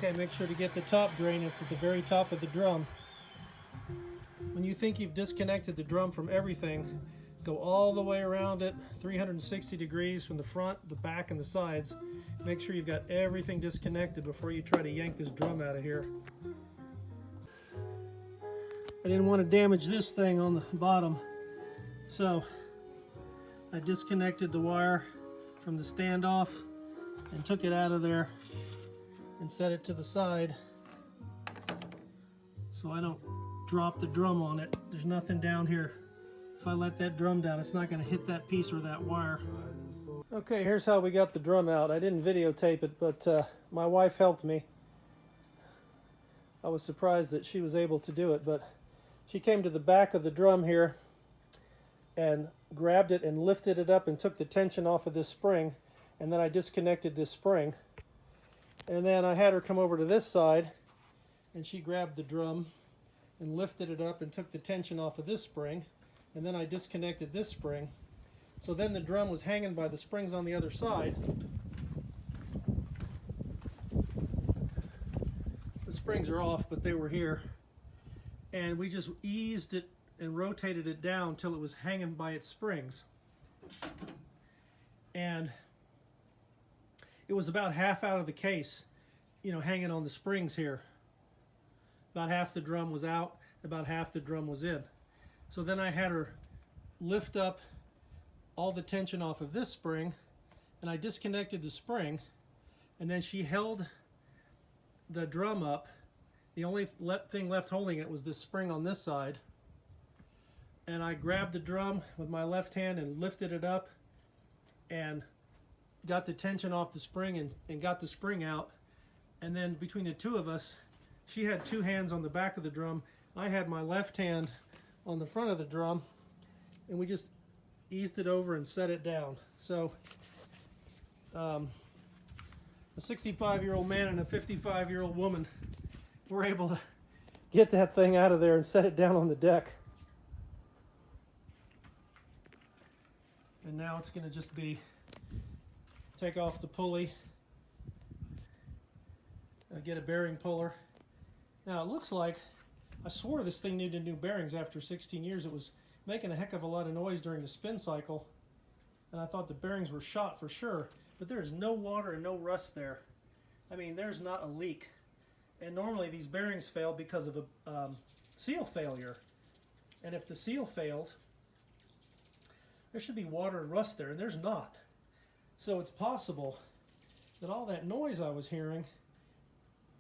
Okay, make sure to get the top drain. It's at the very top of the drum. When you think you've disconnected the drum from everything, go all the way around it, 360 degrees from the front, the back, and the sides. Make sure you've got everything disconnected before you try to yank this drum out of here. I didn't want to damage this thing on the bottom, so I disconnected the wire from the standoff and took it out of there and set it to the side so I don't drop the drum on it. There's nothing down here. If I let that drum down, it's not going to hit that piece or that wire. Okay, here's how we got the drum out. I didn't videotape it, but my wife helped me. I was surprised that she was able to do it, but she came to the back of the drum here and grabbed it and lifted it up and took the tension off of this spring, and then I disconnected this spring. And then I had her come over to this side, and she grabbed the drum and lifted it up and took the tension off of this spring, and then I disconnected this spring. So then the drum was hanging by the springs on the other side. The springs are off, but they were here. And we just eased it and rotated it down until it was hanging by its springs. And it was about half out of the case, you know, hanging on the springs here. About half the drum was out, about half the drum was in. So then I had her lift up all the tension off of this spring, and I disconnected the spring, and then she held the drum up. The only thing left holding it was this spring on this side. And I grabbed the drum with my left hand and lifted it up and got the tension off the spring and got the spring out. And then between the two of us, she had two hands on the back of the drum. I had my left hand on the front of the drum, and we just eased it over and set it down. So a 65-year-old man and a 55-year-old woman were able to get that thing out of there and set it down on the deck. And now it's going to just be take off the pulley, get a bearing puller. Now it looks like, I swore this thing needed new bearings after 16 years. It was making a heck of a lot of noise during the spin cycle, and I thought the bearings were shot for sure, but there's no water and no rust there. I mean, there's not a leak. And normally these bearings fail because of a seal failure. And if the seal failed, there should be water and rust there, and there's not. So it's possible that all that noise I was hearing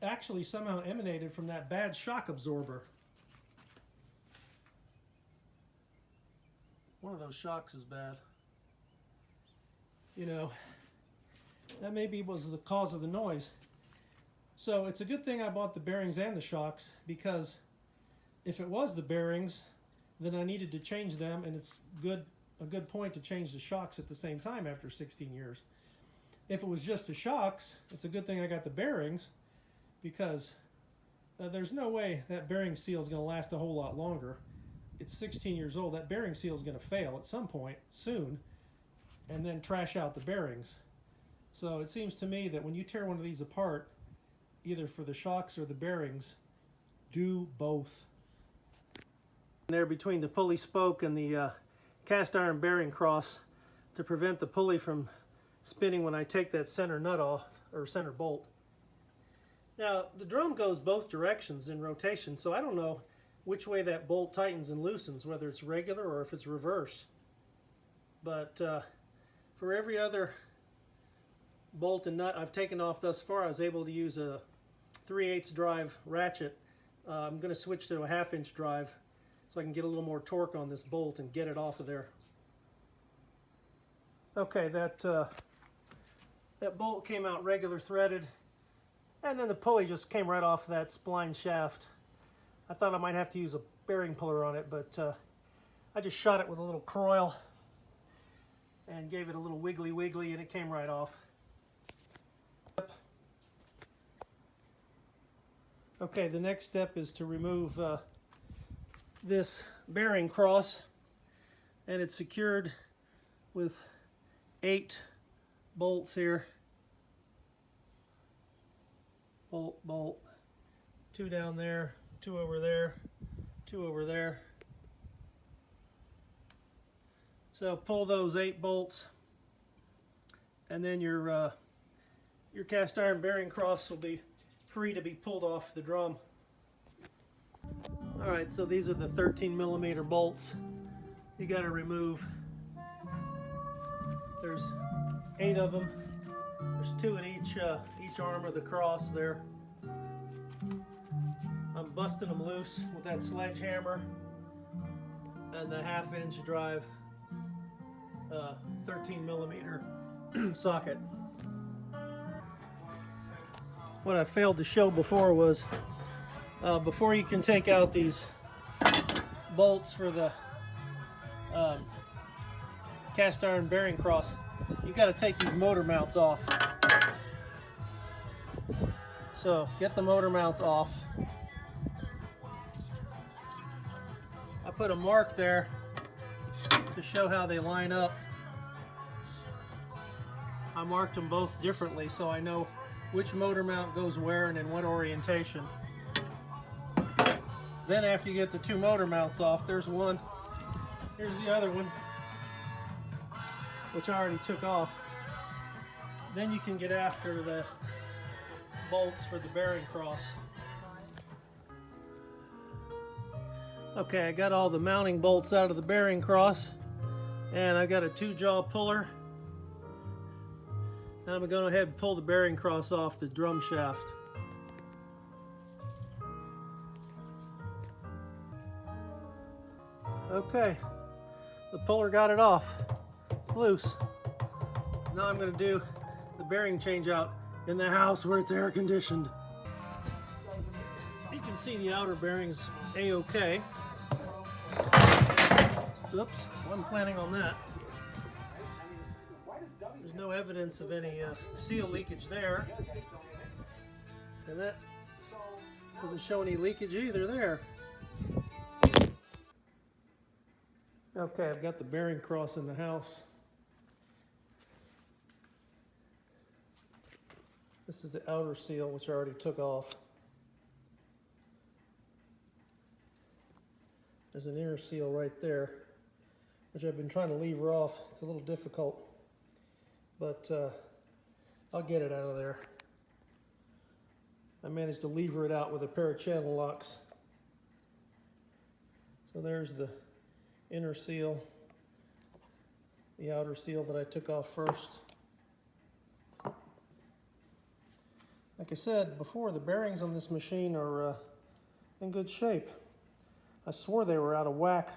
actually somehow emanated from that bad shock absorber. One of those shocks is bad. You know, that maybe was the cause of the noise. So it's a good thing I bought the bearings and the shocks, because if it was the bearings, then I needed to change them, and it's a good point to change the shocks at the same time after 16 years. If it was just the shocks, it's a good thing I got the bearings, because there's no way that bearing seal is going to last a whole lot longer. It's 16 years old. That bearing seal is going to fail at some point soon and then trash out the bearings. So it seems to me that when you tear one of these apart, either for the shocks or the bearings, do both. There between the pulley spoke and the cast iron bearing cross to prevent the pulley from spinning when I take that center nut off, or center bolt. Now the drum goes both directions in rotation, so I don't know which way that bolt tightens and loosens, whether it's regular or if it's reverse. But for every other bolt and nut I've taken off thus far, I was able to use a 3/8 drive ratchet. I'm going to switch to a 1/2 inch drive so I can get a little more torque on this bolt and get it off of there. Okay, that bolt came out regular threaded, and then the pulley just came right off that spline shaft. I thought I might have to use a bearing puller on it, but I just shot it with a little croil and gave it a little wiggly and it came right off. Okay, the next step is to remove this bearing cross, and it's secured with 8 bolts here. bolt, 2 down there, 2 over there, 2 over there. So pull those 8 bolts, and then your cast iron bearing cross will be free to be pulled off the drum. All right, so these are the 13mm bolts you got to remove. There's 8 of them. There's 2 at each arm of the cross there. I'm busting them loose with that sledgehammer and the 1/2-inch drive 13mm socket. What I failed to show before was before you can take out these bolts for the cast iron bearing cross, you've got to take these motor mounts off. So get the motor mounts off. I put a mark there to show how they line up. I marked them both differently so I know which motor mount goes where and in what orientation. Then after you get the 2 motor mounts off, there's one, here's the other one, which I already took off. Then you can get after the bolts for the bearing cross. Okay, I got all the mounting bolts out of the bearing cross, and I got a 2-jaw puller. Now I'm going to go ahead and pull the bearing cross off the drum shaft. Okay, the puller got it off. It's loose. Now I'm going to do the bearing change out in the house where it's air conditioned. You can see the outer bearings A-OK. Oops, wasn't planning on that. There's no evidence of any seal leakage there. And that doesn't show any leakage either there. Okay, I've got the bearing cross in the house. This is the outer seal, which I already took off. There's an inner seal right there, which I've been trying to lever off. It's a little difficult, but I'll get it out of there. I managed to lever it out with a pair of channel locks. So there's the inner seal, the outer seal that I took off first. Like I said before, the bearings on this machine are in good shape. I swore they were out of whack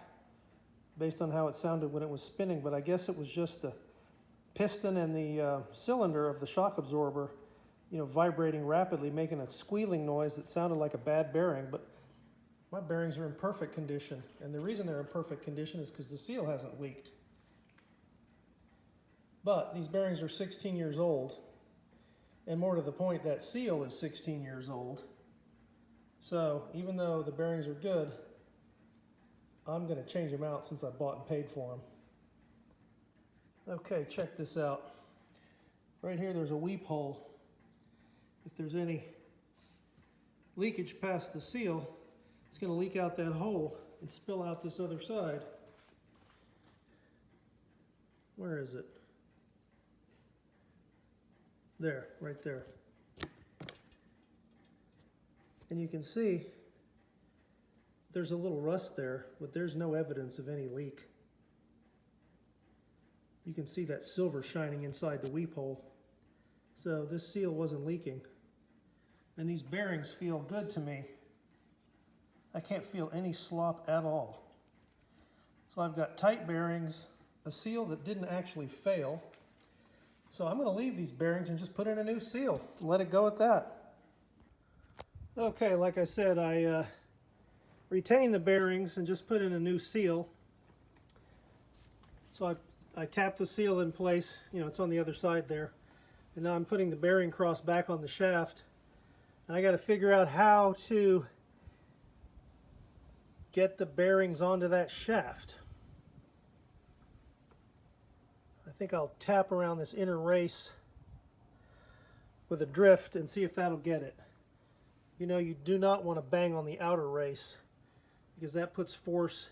based on how it sounded when it was spinning, but I guess it was just the piston and the cylinder of the shock absorber, vibrating rapidly, making a squealing noise that sounded like a bad bearing. But my bearings are in perfect condition, and the reason they're in perfect condition is because the seal hasn't leaked. But these bearings are 16 years old, and more to the point, that seal is 16 years old. So even though the bearings are good, I'm going to change them out since I bought and paid for them. Okay, check this out. Right here there's a weep hole. If there's any leakage past the seal, it's going to leak out that hole and spill out this other side. Where is it? There, right there. And you can see there's a little rust there, but there's no evidence of any leak. You can see that silver shining inside the weep hole. So this seal wasn't leaking. And these bearings feel good to me. I can't feel any slop at all. So I've got tight bearings, a seal that didn't actually fail. So I'm going to leave these bearings and just put in a new seal and let it go at that. Okay, like I said, I retained the bearings and just put in a new seal. So I tapped the seal in place, it's on the other side there. And now I'm putting the bearing cross back on the shaft. And I got to figure out how to get the bearings onto that shaft. I think I'll tap around this inner race with a drift and see if that'll get it. you know, you do not want to bang on the outer race, because that puts force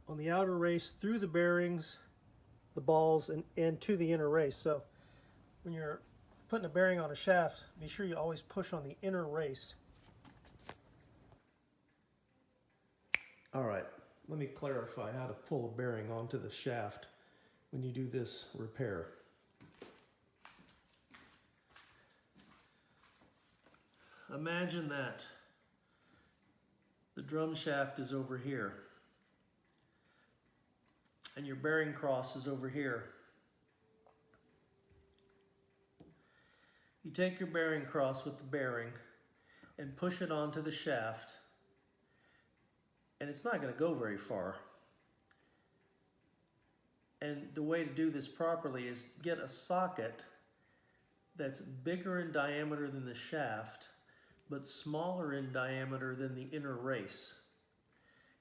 on the outer race through the bearings, the balls, and to the inner race. So when you're putting a bearing on a shaft, be sure you always push on the inner race. All right, let me clarify how to pull a bearing onto the shaft when you do this repair. Imagine that the drum shaft is over here and your bearing cross is over here. You take your bearing cross with the bearing and push it onto the shaft, and it's not going to go very far. And the way to do this properly is get a socket that's bigger in diameter than the shaft, but smaller in diameter than the inner race.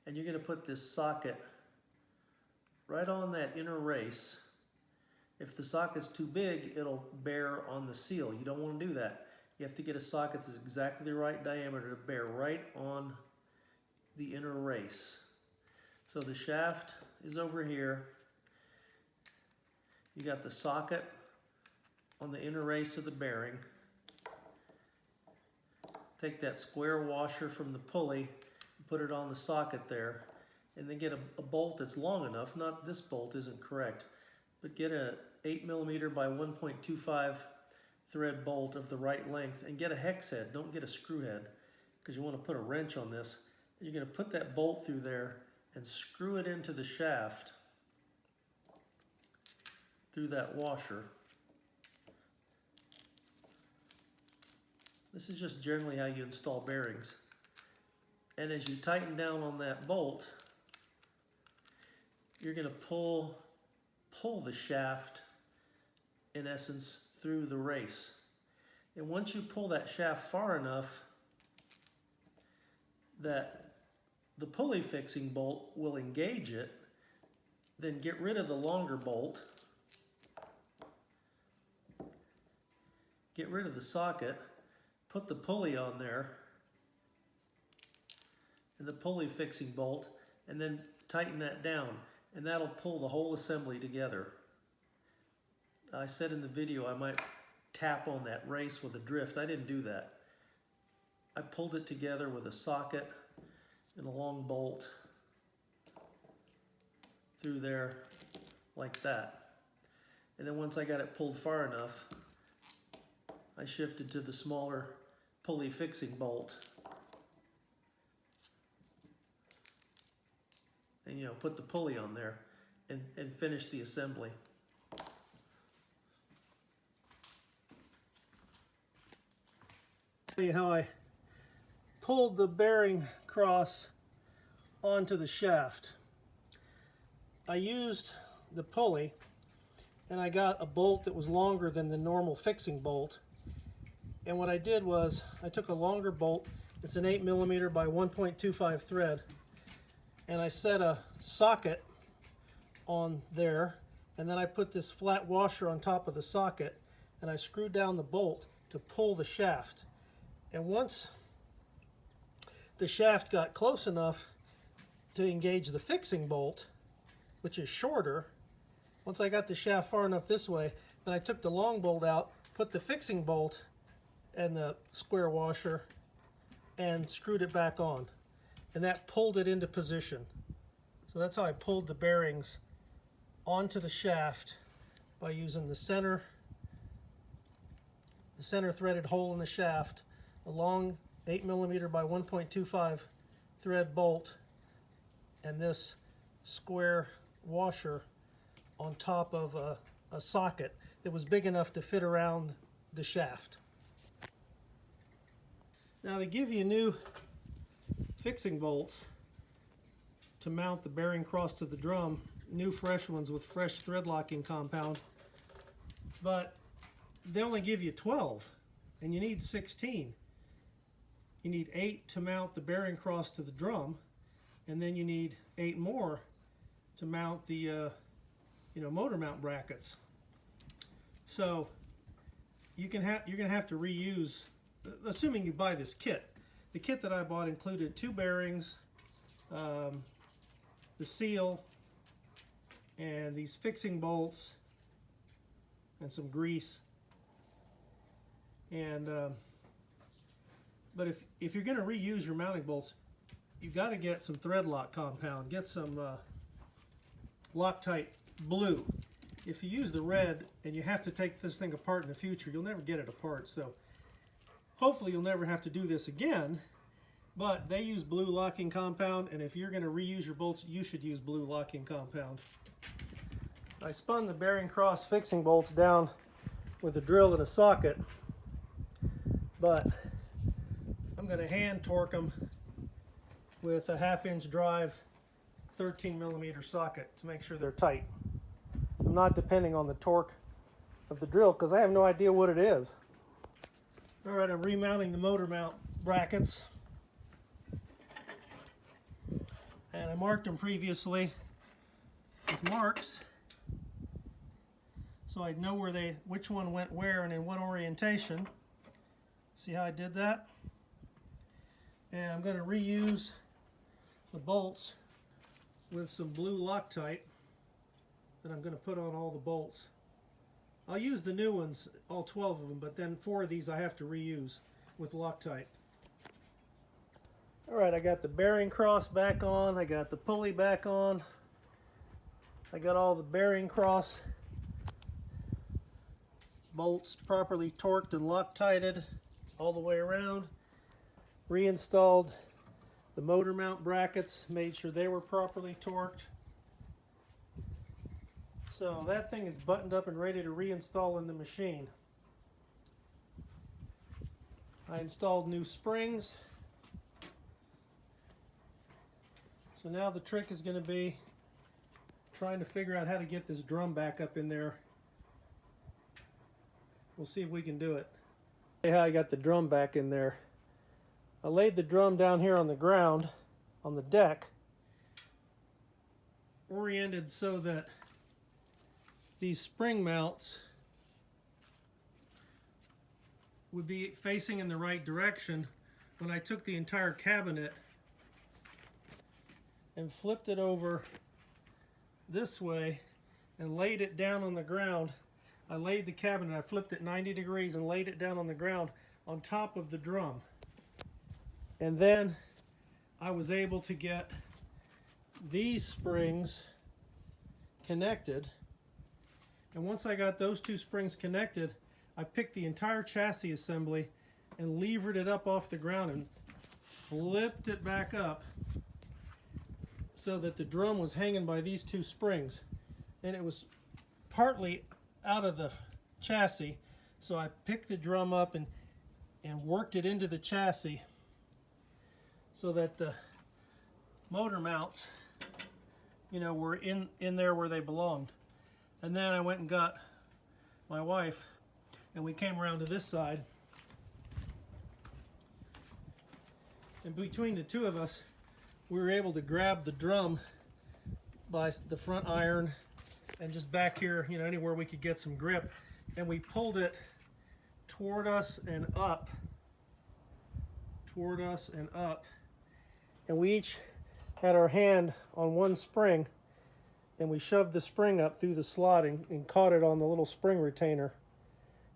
And you're going to put this socket right on that inner race. If the socket's too big, it'll bear on the seal. You don't want to do that. You have to get a socket that's exactly the right diameter to bear right on the inner race. So the shaft is over here. You got the socket on the inner race of the bearing. Take that square washer from the pulley, put it on the socket there, and then get a bolt that's long enough. Not this bolt isn't correct, but get a 8mm by 1.25 thread bolt of the right length, and get a hex head. Don't get a screw head, because you want to put a wrench on this. You're going to put that bolt through there and screw it into the shaft through that washer. This is just generally how you install bearings. And as you tighten down on that bolt, you're going to pull the shaft, in essence, through the race. And once you pull that shaft far enough that the pulley fixing bolt will engage it, then get rid of the longer bolt, get rid of the socket, put the pulley on there and the pulley fixing bolt, and then tighten that down, and that'll pull the whole assembly together. I said in the video I might tap on that race with a drift. I didn't do that. I pulled it together with a socket and a long bolt through there like that. And then once I got it pulled far enough, I shifted to the smaller pulley fixing bolt and, you know, put the pulley on there and finish the assembly. Tell you how I pulled the bearing cross onto the shaft. I used the pulley, and I got a bolt that was longer than the normal fixing bolt. And what I did was I took a longer bolt, it's an 8mm by 1.25 thread, and I set a socket on there, and then I put this flat washer on top of the socket, and I screwed down the bolt to pull the shaft. And once the shaft got close enough to engage the fixing bolt, which is shorter, once I got the shaft far enough this way, then I took the long bolt out, put the fixing bolt and the square washer, and screwed it back on. And that pulled it into position. So that's how I pulled the bearings onto the shaft, by using the center threaded hole in the shaft, a long 8mm by 1.25 thread bolt, and this square washer on top of a socket that was big enough to fit around the shaft. Now they give you new fixing bolts to mount the bearing cross to the drum, new fresh ones with fresh thread locking compound, but they only give you 12 and you need 16. You need 8 to mount the bearing cross to the drum, and then you need 8 more to mount the motor mount brackets. So you're going to have to reuse, assuming you buy this kit. the kit that I bought included 2 bearings, the seal, and these fixing bolts, and some grease. And but if you're going to reuse your mounting bolts, you've got to get some thread lock compound. Get some Loctite blue. If you use the red and you have to take this thing apart in the future, you'll never get it apart. So hopefully you'll never have to do this again. But they use blue locking compound, and if you're going to reuse your bolts, you should use blue locking compound. I spun the bearing cross fixing bolts down with a drill and a socket, but I'm going to hand torque them with a 1/2 inch drive 13mm socket to make sure they're tight. I'm not depending on the torque of the drill because I have no idea what it is. Alright, I'm remounting the motor mount brackets, and I marked them previously with marks so I'd know which one went where and in what orientation. See how I did that? And I'm going to reuse the bolts with some blue Loctite that I'm going to put on all the bolts. I'll use the new ones, all 12 of them, but then 4 of these I have to reuse with Loctite. Alright, I got the bearing cross back on, I got the pulley back on, I got all the bearing cross bolts properly torqued and Loctited all the way around, reinstalled the motor mount brackets, made sure they were properly torqued. So that thing is buttoned up and ready to reinstall in the machine. I installed new springs. So now the trick is going to be trying to figure out how to get this drum back up in there. We'll see if we can do it. See how I got the drum back in there. I laid the drum down here on the ground, on the deck, oriented so that these spring mounts would be facing in the right direction when I took the entire cabinet and flipped it over this way and laid it down on the ground. I laid the cabinet, I flipped it 90 degrees and laid it down on the ground on top of the drum. And then I was able to get these springs connected. And once I got those 2 springs connected, I picked the entire chassis assembly and levered it up off the ground and flipped it back up so that the drum was hanging by these 2 springs. And it was partly out of the chassis, so I picked the drum up and worked it into the chassis so that the motor mounts, you know, were in there where they belonged. And then I went and got my wife and we came around to this side, and between the 2 of us we were able to grab the drum by the front iron and just back here, you know, anywhere we could get some grip, and we pulled it toward us and up, and we each had our hand on one spring, and we shoved the spring up through the slot and caught it on the little spring retainer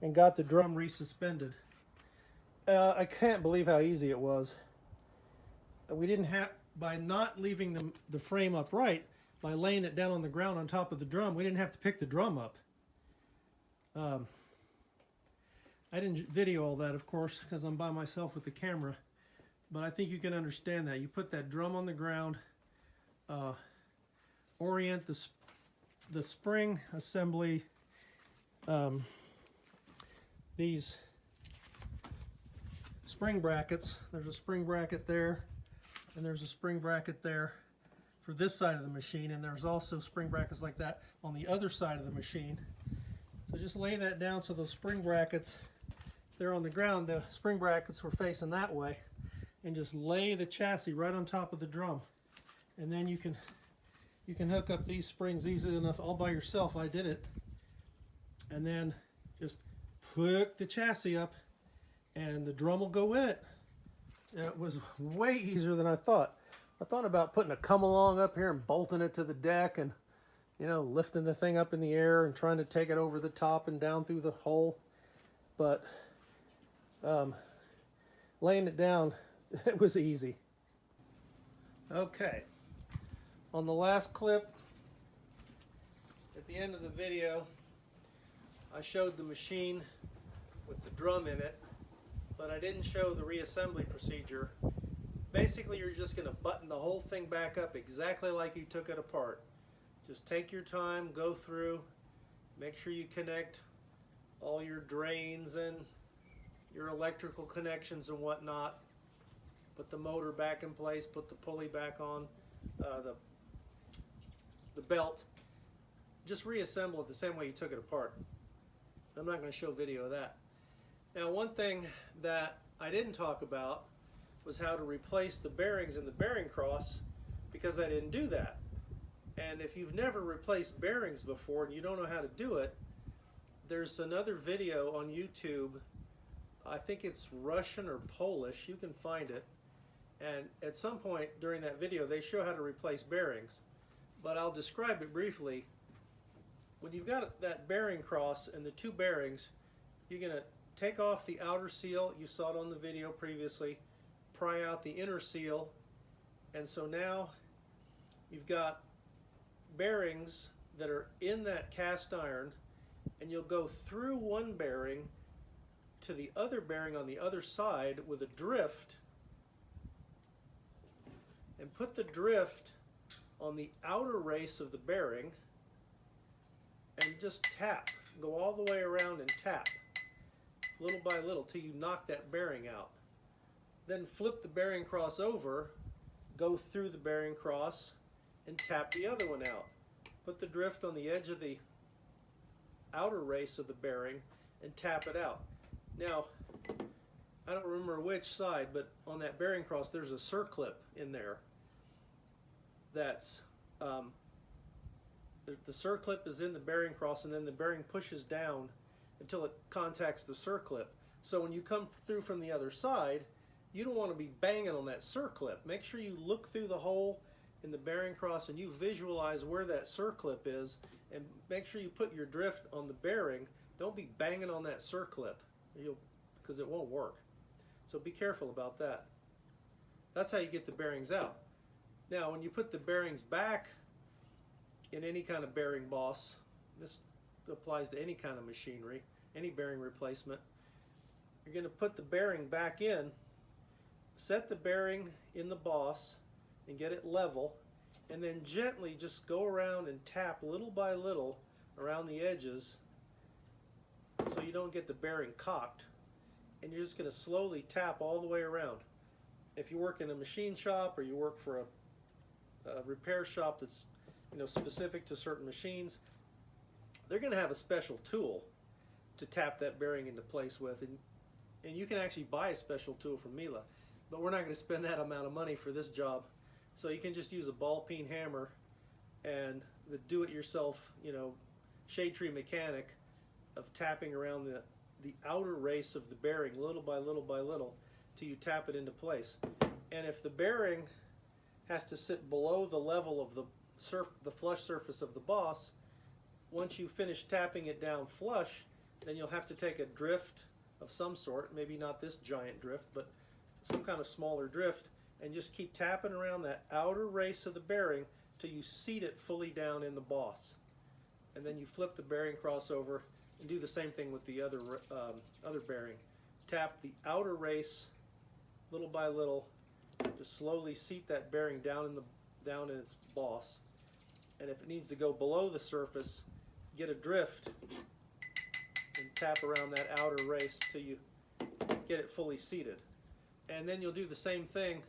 and got the drum resuspended. I can't believe how easy it was. We didn't have, by not leaving the frame upright, by laying it down on the ground on top of the drum, we didn't have to pick the drum up. I didn't video all that, of course, because I'm by myself with the camera, but I think you can understand that. You put that drum on the ground, orient the spring assembly, these spring brackets. There's a spring bracket there, and there's a spring bracket there for this side of the machine, and there's also spring brackets like that on the other side of the machine. So just lay that down so those spring brackets, they're on the ground, the spring brackets were facing that way, and just lay the chassis right on top of the drum. And then you can hook up these springs easily enough all by yourself. I did it. And then just hook the chassis up and the drum will go in it. It was way easier than I thought. I thought about putting a come along up here and bolting it to the deck and, you know, lifting the thing up in the air and trying to take it over the top and down through the hole. But laying it down, it was easy. Okay, on the last clip, at the end of the video, I showed the machine with the drum in it, but I didn't show the reassembly procedure. Basically, you're just going to button the whole thing back up exactly like you took it apart. Just take your time, go through, make sure you connect all your drains and your electrical connections and whatnot. Put the motor back in place, put the pulley back on, the belt. Just reassemble it the same way you took it apart. I'm not going to show video of that. Now, one thing that I didn't talk about was how to replace the bearings in the bearing cross, because I didn't do that. And if you've never replaced bearings before and you don't know how to do it, there's another video on YouTube. I think it's Russian or Polish. You can find it. And at some point during that video, they show how to replace bearings. But I'll describe it briefly. When you've got that bearing cross and the two bearings, you're going to take off the outer seal. You saw it on the video previously. Pry out the inner seal. And so now you've got bearings that are in that cast iron, and you'll go through one bearing to the other bearing on the other side with a drift, and put the drift on the outer race of the bearing and just tap. Go all the way around and tap little by little till you knock that bearing out. Then flip the bearing cross over, go through the bearing cross and tap the other one out. Put the drift on the edge of the outer race of the bearing and tap it out. Now, I don't remember which side, but on that bearing cross there's a circlip in there. That's the circlip is in the bearing cross, and then the bearing pushes down until it contacts the circlip. So when you come through from the other side, you don't want to be banging on that circlip. Make sure you look through the hole in the bearing cross and you visualize where that circlip is, and make sure you put your drift on the bearing. Don't be banging on that circlip, because it won't work. So be careful about that. That's how you get the bearings out. Now, when you put the bearings back in any kind of bearing boss, this applies to any kind of machinery, any bearing replacement, you're going to put the bearing back in, set the bearing in the boss and get it level, and then gently just go around and tap little by little around the edges so you don't get the bearing cocked. And you're just going to slowly tap all the way around. If you work in a machine shop or you work for a repair shop that's specific to certain machines, they're going to have a special tool to tap that bearing into place with, and you can actually buy a special tool from Miele, but we're not going to spend that amount of money for this job. So you can just use a ball peen hammer and the do-it-yourself shade tree mechanic of tapping around the outer race of the bearing little by little by little till you tap it into place. And if the bearing has to sit below the level of the flush surface of the boss, once you finish tapping it down flush, then you'll have to take a drift of some sort, maybe not this giant drift, but some kind of smaller drift, and just keep tapping around that outer race of the bearing till you seat it fully down in the boss. And then you flip the bearing crossover and do the same thing with the other bearing. Tap the outer race little by little to slowly seat that bearing down in its boss. And if it needs to go below the surface, get a drift and tap around that outer race till you get it fully seated. And then you'll do the same thing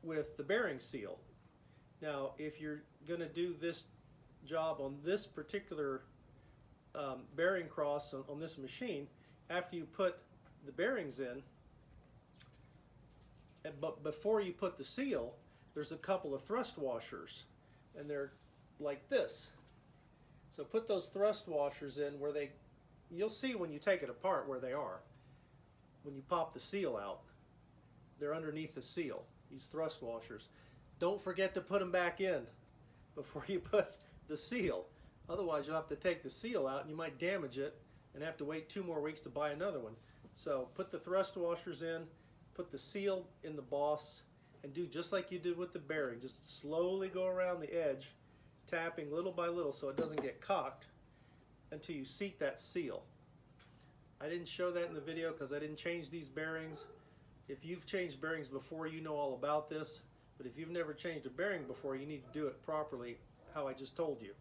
with the bearing seal. Now, if you're going to do this job on this particular bearing cross on this machine, after you put the bearings in, but before you put the seal, there's a couple of thrust washers, and they're like this. So put those thrust washers in where you'll see when you take it apart where they are. when you pop the seal out. They're underneath the seal, these thrust washers. Don't forget to put them back in before you put the seal. Otherwise you'll have to take the seal out and you might damage it and have to wait 2 more weeks to buy another one. So put the thrust washers in, put the seal in the boss, and do just like you did with the bearing. Just slowly go around the edge, tapping little by little so it doesn't get cocked until you seat that seal. I didn't show that in the video because I didn't change these bearings. If you've changed bearings before, you know all about this, but if you've never changed a bearing before, you need to do it properly how I just told you.